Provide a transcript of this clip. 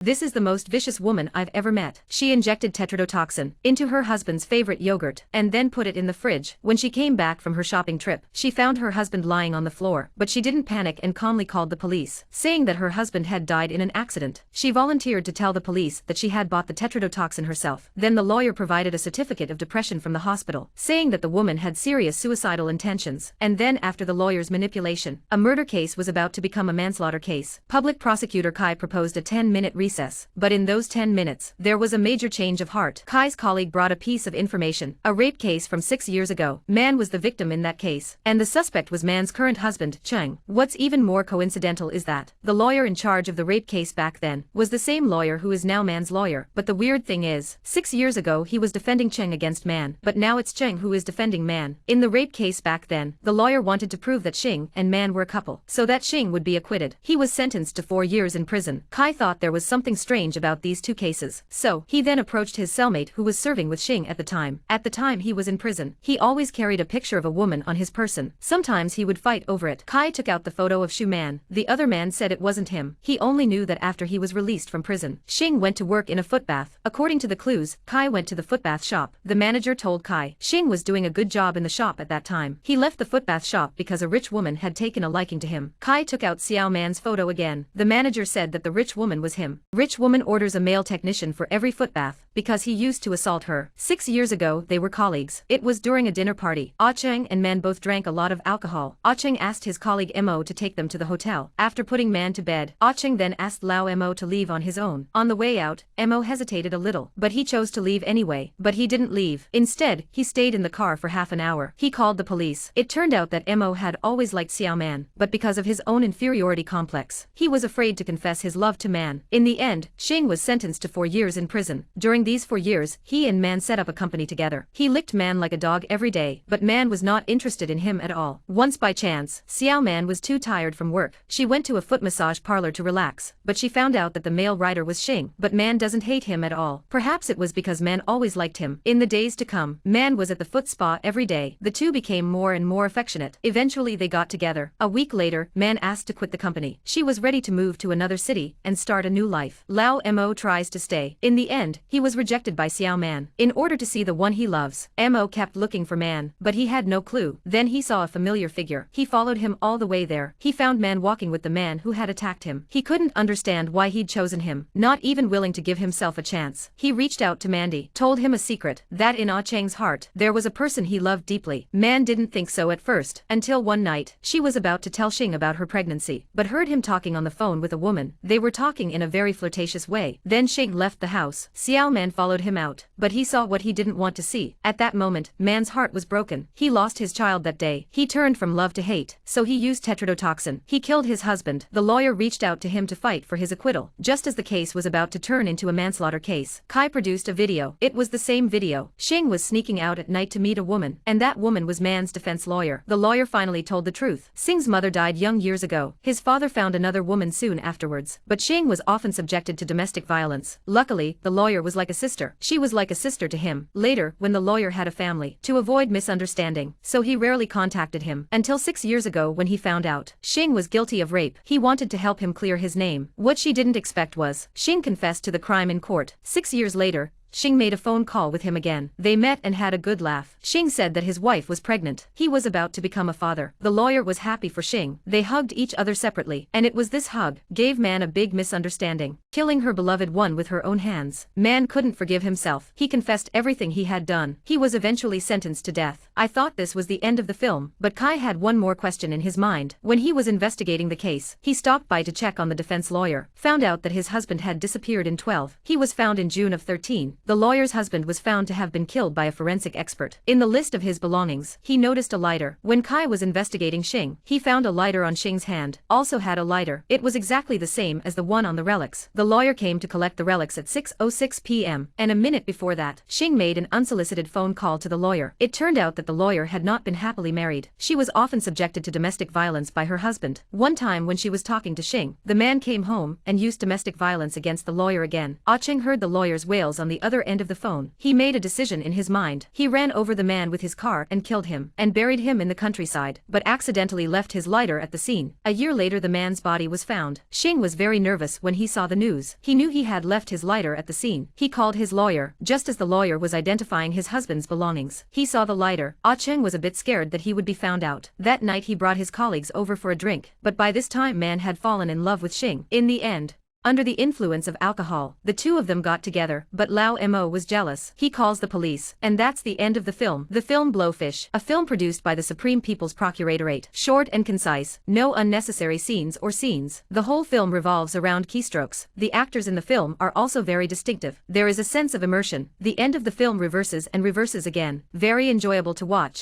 "This is the most vicious woman I've ever met. She injected tetrodotoxin into her husband's favorite yogurt and then put it in the fridge. When she came back from her shopping trip, she found her husband lying on the floor, but she didn't panic and calmly called the police, saying that her husband had died in an accident. She volunteered to tell the police that she had bought the tetrodotoxin herself. Then the lawyer provided a certificate of depression from the hospital, saying that the woman had serious suicidal intentions. And then after the lawyer's manipulation, a murder case was about to become a manslaughter case. Public prosecutor Kai proposed a 10-minute recess, but in those 10 minutes, there was a major change of heart. Kai's colleague brought a piece of information, a rape case from 6 years ago. Man was the victim in that case, and the suspect was Man's current husband, Cheng. What's even more coincidental is that the lawyer in charge of the rape case back then was the same lawyer who is now Man's lawyer. But the weird thing is, 6 years ago he was defending Cheng against Man, but now it's Cheng who is defending Man. In the rape case back then, the lawyer wanted to prove that Cheng and Man were a couple, so that Cheng would be acquitted. He was sentenced to 4 years in prison. Kai thought there was something strange about these two cases, so he then approached his cellmate who was serving with Cheng at the time. At the time he was in prison, he always carried a picture of a woman on his person. Sometimes he would fight over it. Kai took out the photo of Shu Man. The other man said it wasn't him. He only knew that after he was released from prison, Cheng went to work in a footbath. According to the clues, Kai went to the footbath shop. The manager told Kai Cheng was doing a good job in the shop at that time. He left the footbath shop because a rich woman had taken a liking to him. Kai took out Xiao Man's photo again. The manager said that the rich woman was him. Rich woman orders a male technician for every footbath because he used to assault her. 6 years ago they were colleagues. It was during a dinner party. Ah Cheng and Man both drank a lot of alcohol. Ah Cheng asked his colleague Mo to take them to the hotel. After putting Man to bed, Ah Cheng then asked Lao Mo to leave on his own. On the way out, Mo hesitated a little, but he chose to leave anyway. But he didn't leave. Instead, he stayed in the car for half an hour. He called the police. It turned out that Mo had always liked Xiao Man, but because of his own inferiority complex, he was afraid to confess his love to Man. In the end, Cheng was sentenced to 4 years in prison. During these 4 years, he and Man set up a company together. He licked Man like a dog every day, but Man was not interested in him at all. Once by chance, Xiao Man was too tired from work. She went to a foot massage parlor to relax, but she found out that the male rider was Cheng. But Man doesn't hate him at all. Perhaps it was because Man always liked him. In the days to come, Man was at the foot spa every day. The two became more and more affectionate. Eventually they got together. A week later, Man asked to quit the company. She was ready to move to another city and start a new life. Lao Mo tries to stay. In the end, he was rejected by Xiao Man. In order to see the one he loves, Mo kept looking for Man, but he had no clue. Then he saw a familiar figure. He followed him all the way there. He found Man walking with the man who had attacked him. He couldn't understand why he'd chosen him, not even willing to give himself a chance. He reached out to Mandy, told him a secret, that in Ah Cheng's heart, there was a person he loved deeply. Man didn't think so at first, until one night, she was about to tell Cheng about her pregnancy, but heard him talking on the phone with a woman. They were talking in a very flirtatious way. Then Cheng left the house. Xiao Man followed him out, but he saw what he didn't want to see. At that moment, Man's heart was broken. He lost his child that day. He turned from love to hate, so he used tetrodotoxin. He killed his husband. The lawyer reached out to him to fight for his acquittal. Just as the case was about to turn into a manslaughter case, Kai produced a video. It was the same video. Cheng was sneaking out at night to meet a woman, and that woman was Man's defense lawyer. The lawyer finally told the truth. Xing's mother died young years ago. His father found another woman soon afterwards, but Cheng was often subjected to domestic violence. Luckily, the lawyer was like a sister. She was like a sister to him. Later, when the lawyer had a family, to avoid misunderstanding, so he rarely contacted him, until 6 years ago when he found out Cheng was guilty of rape. He wanted to help him clear his name. What she didn't expect was, Cheng confessed to the crime in court. 6 years later, Cheng made a phone call with him again. They met and had a good laugh. Cheng said that his wife was pregnant. He was about to become a father. The lawyer was happy for Cheng. They hugged each other separately, and it was this hug gave Man a big misunderstanding, killing her beloved one with her own hands. Man couldn't forgive himself. He confessed everything he had done. He was eventually sentenced to death. I thought this was the end of the film, but Kai had one more question in his mind. When he was investigating the case, he stopped by to check on the defense lawyer, found out that his husband had disappeared in 12. He was found in June of 13. The lawyer's husband was found to have been killed by a forensic expert. In the list of his belongings, he noticed a lighter. When Kai was investigating Cheng, he found a lighter on Cheng's hand, also had a lighter. It was exactly the same as the one on the relics. The lawyer came to collect the relics at 6:06 p.m., and a minute before that, Cheng made an unsolicited phone call to the lawyer. It turned out that the lawyer had not been happily married. She was often subjected to domestic violence by her husband. One time when she was talking to Cheng, the man came home and used domestic violence against the lawyer again. Ah Cheng heard the lawyer's wails on the other end of the phone. He made a decision in his mind. He ran over the man with his car and killed him, and buried him in the countryside, but accidentally left his lighter at the scene. A year later the man's body was found. Cheng was very nervous when he saw the news. news. He knew he had left his lighter at the scene. He called his lawyer, just as the lawyer was identifying his husband's belongings. He saw the lighter. Ah Cheng was a bit scared that he would be found out. That night he brought his colleagues over for a drink, but by this time Man had fallen in love with Xing. In the end, under the influence of alcohol, the two of them got together, but Lao Mo was jealous. He calls the police, and that's the end of the film. The film Blowfish, a film produced by the Supreme People's Procuratorate. Short and concise, no unnecessary scenes or scenes. The whole film revolves around keystrokes. The actors in the film are also very distinctive. There is a sense of immersion. The end of the film reverses and reverses again. Very enjoyable to watch.